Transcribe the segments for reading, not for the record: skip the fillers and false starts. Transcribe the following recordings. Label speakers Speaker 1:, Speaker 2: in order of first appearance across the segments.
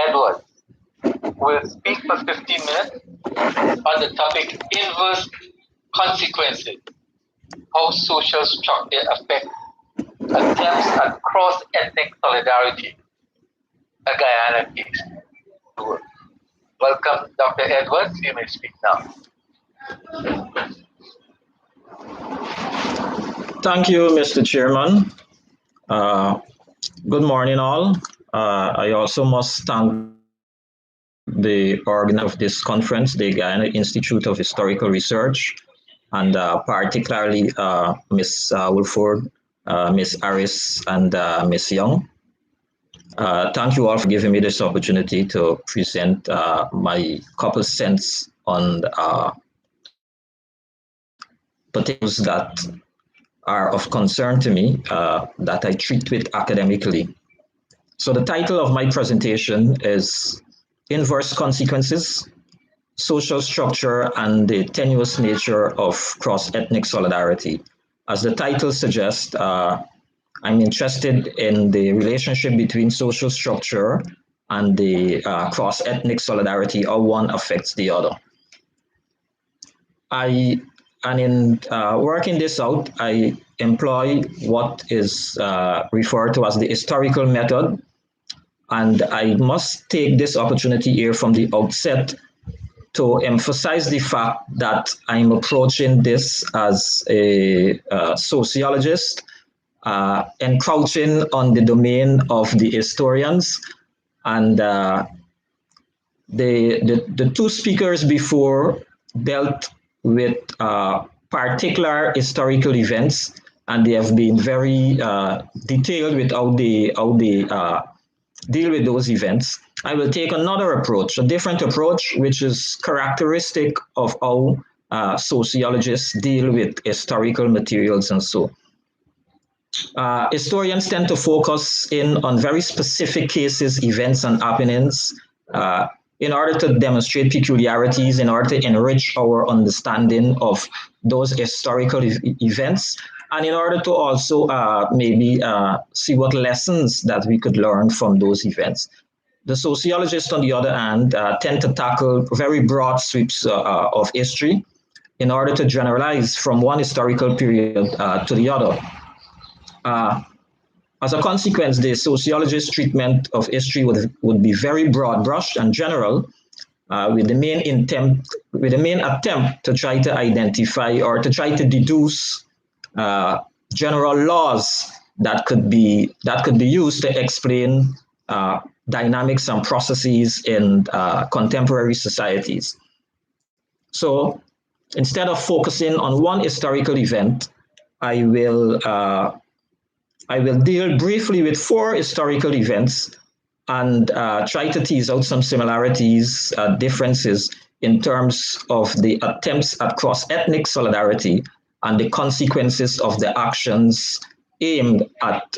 Speaker 1: Edward will speak for 15 minutes on the topic inverse consequences, how social structure affects attempts at cross-ethnic solidarity, a Guyana case. Welcome, Dr. Edwards. You may speak now.
Speaker 2: Thank you, Mr. Chairman. Good morning, all. I also must thank the organizer of this conference, the Guyana Institute of Historical Research, and particularly Ms. Wilford, Ms. Harris, and Ms. Young. Thank you all for giving me this opportunity to present my couple cents on potatoes that are of concern to me that I treat with academically. So the title of my presentation is Inverse Consequences, Social Structure and the Tenuous Nature of Cross-Ethnic Solidarity. As the title suggests, I'm interested in the relationship between social structure and the cross-ethnic solidarity, how one affects the other. In working this out, I employ what is referred to as the historical method. And I must take this opportunity here from the outset to emphasize the fact that I'm approaching this as a sociologist, encroaching on the domain of the historians. And the two speakers before dealt with particular historical events, and they have been very detailed with how they deal with those events. I will take another approach, a different approach, which is characteristic of how sociologists deal with historical materials and so. Historians tend to focus in on very specific cases, events, and happenings in order to demonstrate peculiarities, in order to enrich our understanding of those historical events, and in order to also maybe see what lessons that we could learn from those events. The sociologists, on the other hand, tend to tackle very broad sweeps of history in order to generalize from one historical period to the other. As a consequence, the sociologist's treatment of history would be very broad brushed and general, with the main attempt to try to identify or to try to deduce general laws that could be used to explain dynamics and processes in contemporary societies. So instead of focusing on one historical event, I will deal briefly with 4 historical events and try to tease out some similarities, differences in terms of the attempts at cross-ethnic solidarity and the consequences of the actions aimed at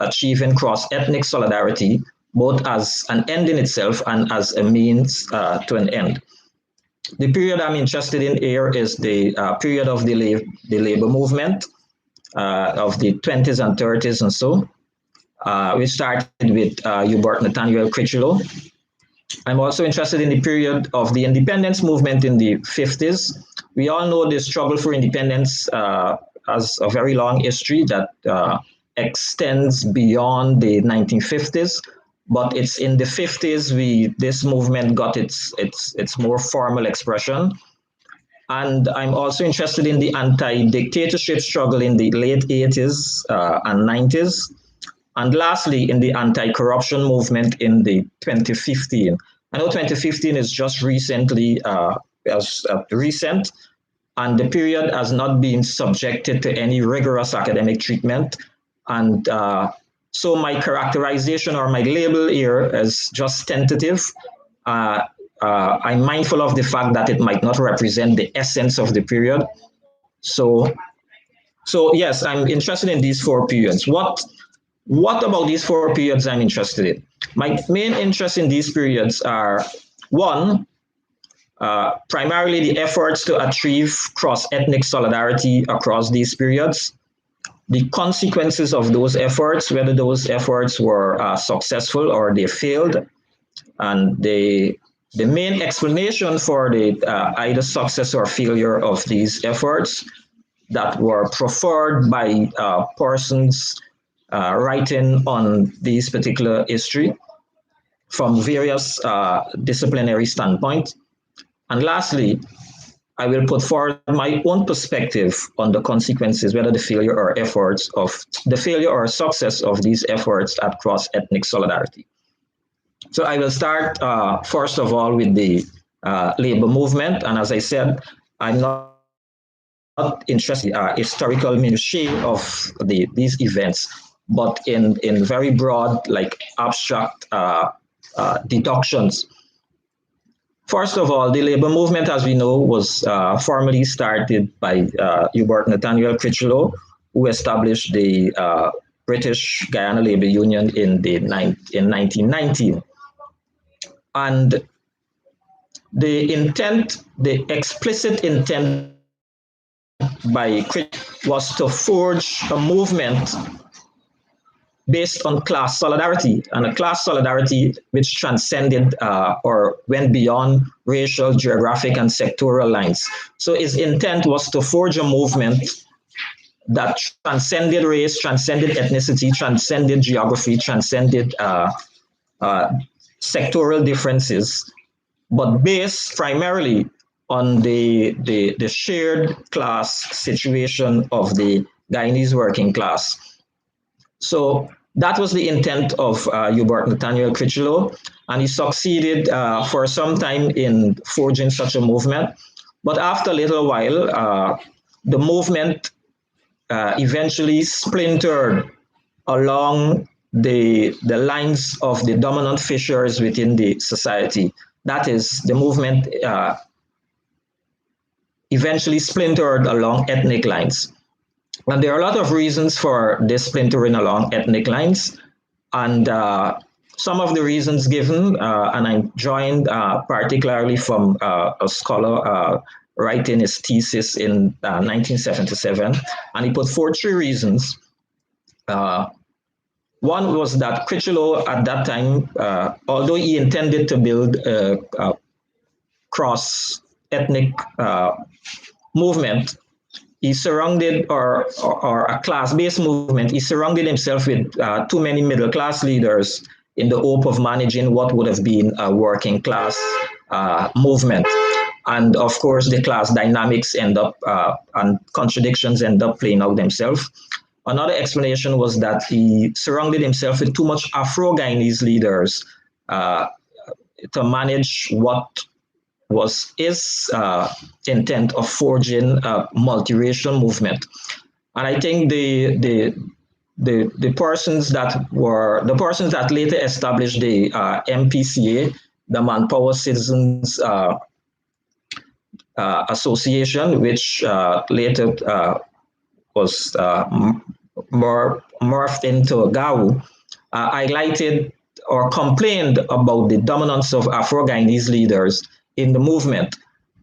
Speaker 2: achieving cross-ethnic solidarity, both as an end in itself and as a means to an end. The period I'm interested in here is the period of the labor movement of the 20s and 30s and so. We started with Hubert Nathaniel Critchlow. I'm also interested in the period of the independence movement in the 50s. We all know the struggle for independence has a very long history that extends beyond the 1950s, but it's in the 50s this movement got its more formal expression. And I'm also interested in the anti-dictatorship struggle in the late 80s and 90s. And lastly, in the anti-corruption movement in the 2015. I know 2015 is just recently recent, and the period has not been subjected to any rigorous academic treatment. And so my characterization or my label here is just tentative. I'm mindful of the fact that it might not represent the essence of the period. So yes, I'm interested in these 4 periods. What about these 4 periods I'm interested in? My main interest in these periods are, 1, primarily the efforts to achieve cross-ethnic solidarity across these periods, the consequences of those efforts, whether those efforts were successful or they failed, And the main explanation for the either success or failure of these efforts that were preferred by persons writing on these particular history from various disciplinary standpoints. And lastly, I will put forward my own perspective on the consequences, whether the failure or efforts of the failure or success of these efforts at cross-ethnic solidarity. So I will start first of all with the labor movement, and as I said, I'm not interested in the historical minutiae of these events, but in very broad, like abstract deductions. First of all, the labor movement, as we know, was formally started by Hubert Nathaniel Critchlow, who established the British Guyana Labor Union in 1919. And the intent, the explicit intent by Critchlow was to forge a movement based on class solidarity, and a class solidarity which transcended or went beyond racial, geographic, and sectoral lines. So his intent was to forge a movement that transcended race, transcended ethnicity, transcended geography, transcended sectoral differences, but based primarily on the shared class situation of the Guyanese working class. So that was the intent of Hubert Nathaniel Critchlow, and he succeeded for some time in forging such a movement. But after a little while, the movement eventually splintered along the lines of the dominant fissures within the society. That is, the movement eventually splintered along ethnic lines. And there are a lot of reasons for this splintering along ethnic lines. And some of the reasons given, and I'm joined particularly from a scholar writing his thesis in 1977, and he put forth three reasons. One was that Critchlow at that time, although he intended to build a cross-ethnic movement, he surrounded, or a class-based movement, he surrounded himself with too many middle-class leaders in the hope of managing what would have been a working class movement. And of course, the class dynamics end up, and contradictions end up playing out themselves. Another explanation was that he surrounded himself with too much Afro-Guyanese leaders to manage what was his intent of forging a multiracial movement. And I think the persons that later established the MPCA, the Manpower Citizens Association, which later was more morphed into GAU, highlighted or complained about the dominance of Afro-Guyanese leaders in the movement.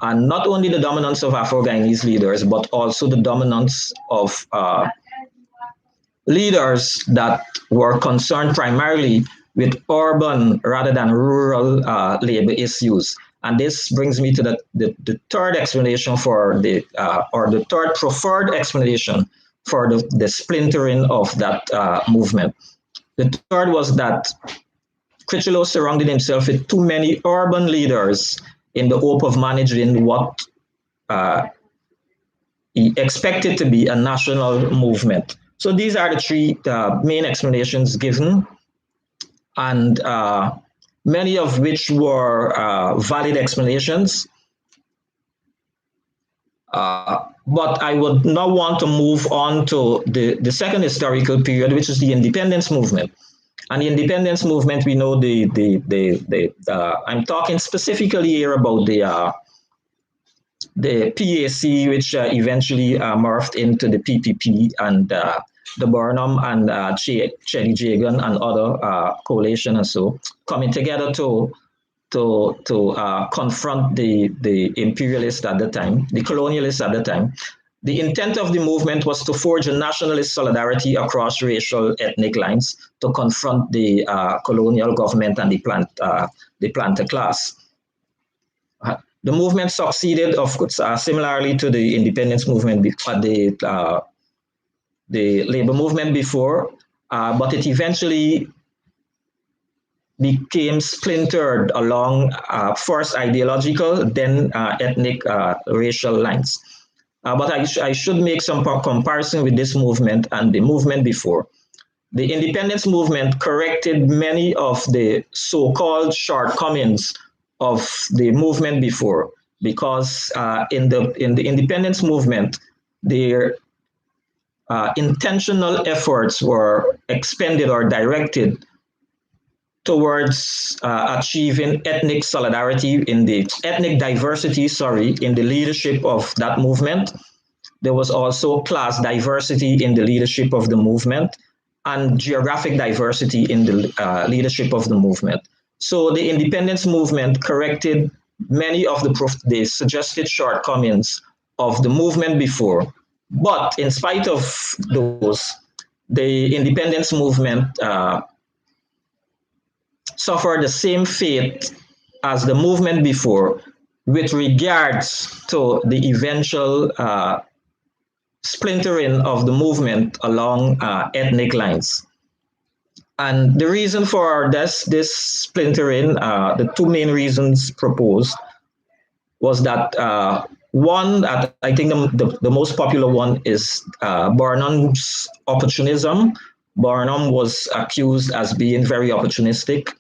Speaker 2: And not only the dominance of Afro-Guyanese leaders, but also the dominance of leaders that were concerned primarily with urban rather than rural labor issues. And this brings me to the third explanation for or the third preferred explanation for the splintering of that movement. The third was that Critchlow surrounded himself with too many urban leaders in the hope of managing what he expected to be a national movement. So these are the three main explanations given, and many of which were valid explanations. But I would now want to move on to the second historical period, which is the independence movement. And the independence movement, we know I'm talking specifically here about the PAC, which eventually morphed into the PPP, and the Burnham and Chelly Jagan and other coalition and so coming together to confront the imperialists at the time, the colonialists at the time. The intent of the movement was to forge a nationalist solidarity across racial ethnic lines to confront the colonial government and the planter class. The movement succeeded, of course, similarly to the independence movement, the labor movement before, but it eventually became splintered along first ideological, then ethnic, racial lines. But I should make some comparison with this movement and the movement before. The independence movement corrected many of the so-called shortcomings of the movement before, because in the independence movement, their intentional efforts were expended or directed towards achieving ethnic solidarity in the ethnic diversity, in the leadership of that movement. There was also class diversity in the leadership of the movement and geographic diversity in the leadership of the movement. So the independence movement corrected many of the suggested shortcomings of the movement before. But in spite of those, the independence movement suffered the same fate as the movement before with regards to the eventual splintering of the movement along ethnic lines. And the reason for this splintering, the two main reasons proposed, was that one, I think the most popular one is Barnum's opportunism. Barnum was accused as being very opportunistic.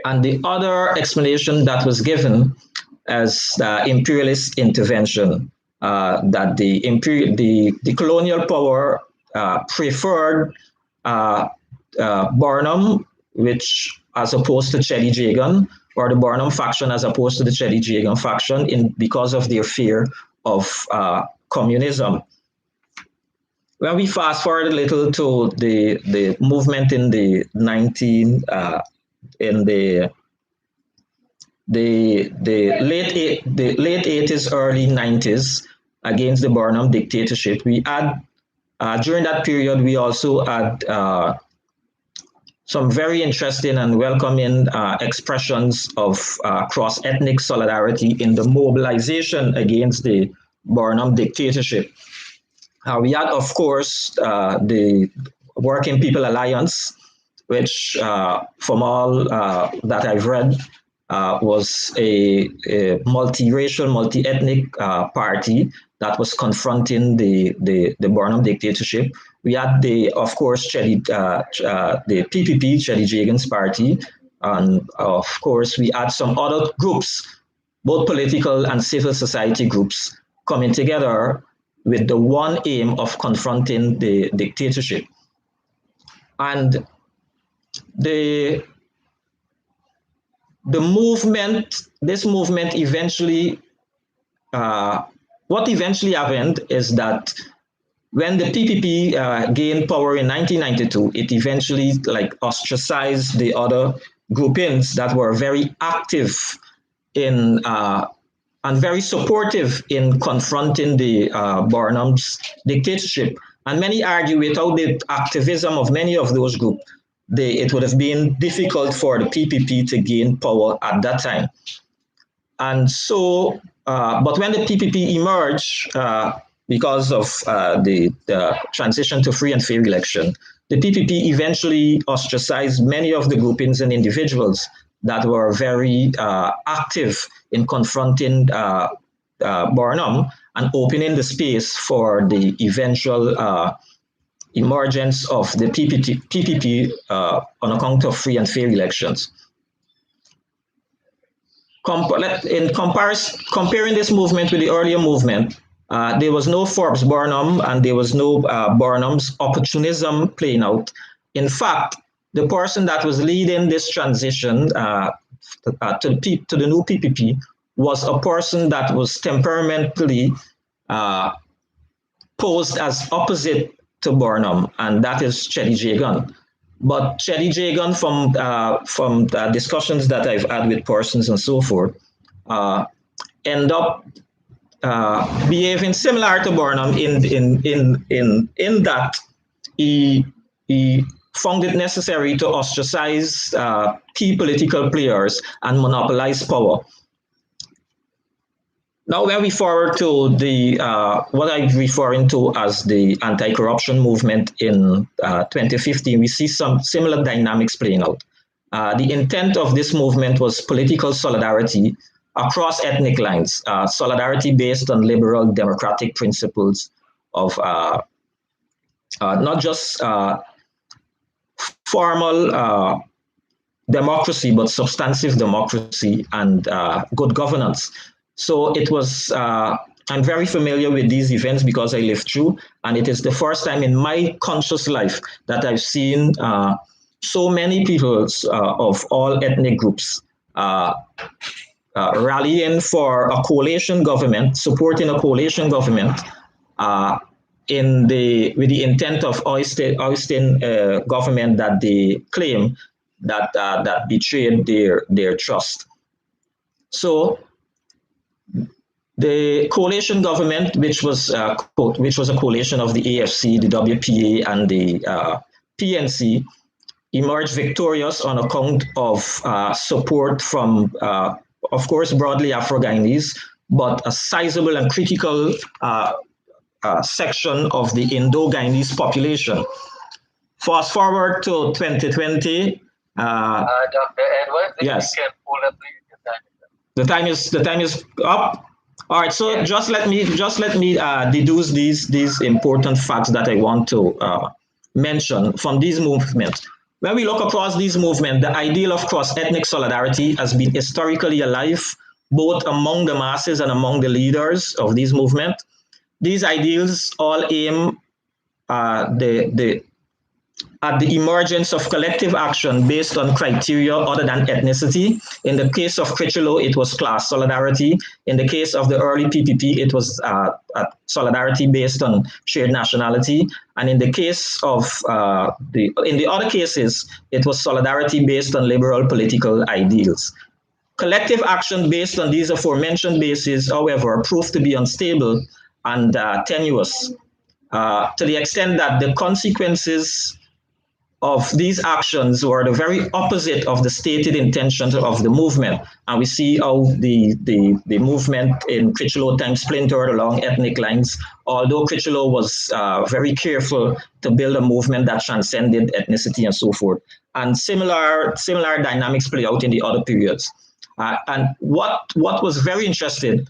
Speaker 2: And the other explanation that was given as imperialist intervention, that the colonial power preferred Barnum, which as opposed to Cheddi Jagan, or the Barnum faction as opposed to the Cheddi Jagan faction, because of their fear of communism. When we fast forward a little to the movement in the late 80s, early 90s, against the Barnum dictatorship, we had during that period we also had some very interesting and welcoming expressions of cross-ethnic solidarity in the mobilization against the Barnum dictatorship. We had, of course, the Working People Alliance, which from all that I've read, was a multiracial, multi-ethnic party that was confronting the Barnum dictatorship. We had of course, the PPP, Cheddi Jagan's party, and of course we had some other groups, both political and civil society groups, coming together with the one aim of confronting the dictatorship. And this movement eventually, what eventually happened is that when the PPP gained power in 1992, it eventually ostracized the other groupings that were very active in and very supportive in confronting the Barnum's dictatorship. And many argue without the activism of many of those groups, it would have been difficult for the PPP to gain power at that time. And so, but when the PPP emerged, because of the transition to free and fair election, the PPP eventually ostracized many of the groupings and individuals that were very active in confronting Barnum and opening the space for the eventual emergence of the PPP on account of free and fair elections. In comparing this movement with the earlier movement, there was no Forbes Barnum and there was no Barnum's opportunism playing out. In fact, the person that was leading this transition to the new PPP was a person that was temperamentally posed as opposite to Barnum, and that is Cheddi Jagan. But Cheddi Jagan, from the discussions that I've had with persons and so forth, end up behaving similar to Burnham in that he found it necessary to ostracize key political players and monopolize power. Now, when we forward to the what I'm referring to as the anti-corruption movement in 2015, we see some similar dynamics playing out. The intent of this movement was political solidarity across ethnic lines, solidarity based on liberal democratic principles of not just formal democracy, but substantive democracy and good governance. So it was, I'm very familiar with these events because I lived through, and it is the first time in my conscious life that I've seen so many people of all ethnic groups rallying for a coalition government, supporting a coalition government with the intent of ousting government that they claim that betrayed their trust. So the coalition government, which was a coalition of the AFC, the WPA, and the PNC, emerged victorious on account of support from, of course, broadly Afro-Guyanese, but a sizable and critical section of the Indo-Guyanese population. Fast forward to 2020.
Speaker 1: Dr. Edwards,
Speaker 2: yes.
Speaker 1: You can pull up
Speaker 2: the time is up. All right, so yeah. just let me deduce these important facts that I want to mention from these movements. When we look across these movements, the ideal of cross-ethnic solidarity has been historically alive, both among the masses and among the leaders of these movements. These ideals all aim at the emergence of collective action based on criteria other than ethnicity. In the case of Critchlow, it was class solidarity. In the case of the early PPP, it was solidarity based on shared nationality. And in the case of in the other cases, it was solidarity based on liberal political ideals. Collective action based on these aforementioned bases, however, proved to be unstable and tenuous to the extent that the consequences of these actions were the very opposite of the stated intentions of the movement. And we see how the movement in Critchlow time splintered along ethnic lines, although Critchlow was very careful to build a movement that transcended ethnicity and so forth. And similar dynamics play out in the other periods. And what was very interesting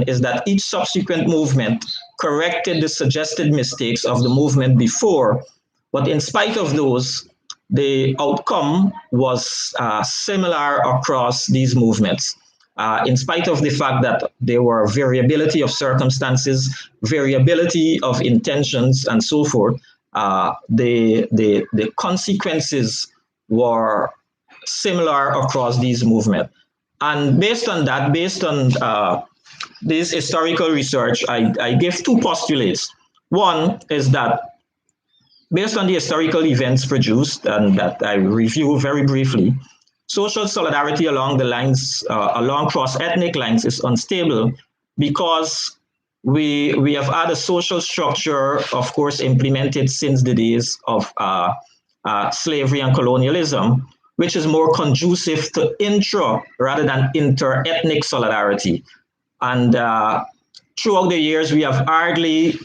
Speaker 2: is that each subsequent movement corrected the suggested mistakes of the movement before. But in spite of those, the outcome was similar across these movements. In spite of the fact that there were variability of circumstances, variability of intentions, and so forth, the consequences were similar across these movements. And based on that, based on this historical research, I give two postulates. One is that based on the historical events produced and that I review very briefly, social solidarity along the lines, along cross-ethnic lines is unstable because we have had a social structure, of course, implemented since the days of slavery and colonialism, which is more conducive to intra rather than inter-ethnic solidarity. And throughout the years, we have hardly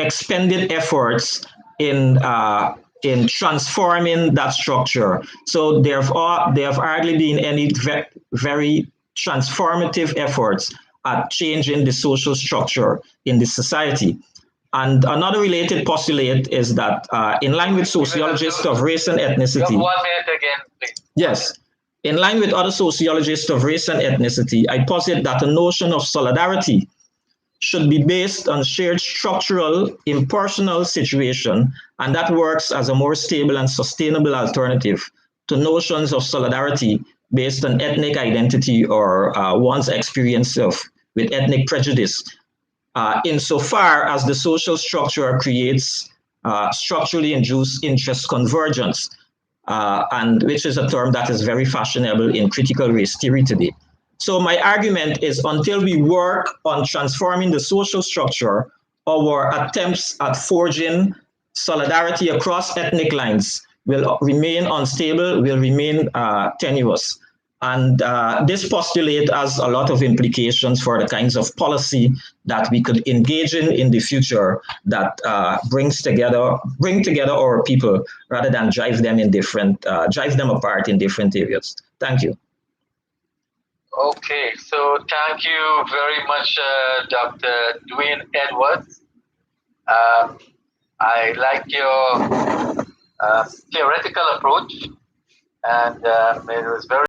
Speaker 2: expended efforts in transforming that structure. So there have hardly been any very transformative efforts at changing the social structure in the society. And another related postulate is that in line with sociologists of race and ethnicity.
Speaker 1: 1 minute again, please.
Speaker 2: Yes. In line with other sociologists of race and ethnicity, I posit that the notion of solidarity should be based on shared structural, impersonal situation, and that works as a more stable and sustainable alternative to notions of solidarity based on ethnic identity or one's experience with ethnic prejudice, insofar as the social structure creates structurally induced interest convergence, and which is a term that is very fashionable in critical race theory today. So my argument is until we work on transforming the social structure, our attempts at forging solidarity across ethnic lines will remain unstable, will remain tenuous. And this postulate has a lot of implications for the kinds of policy that we could engage in the future that bring together our people rather than drive them apart in different areas. Thank you.
Speaker 1: Okay, so thank you very much, Dr. Duane Edwards. I like your theoretical approach, and it was very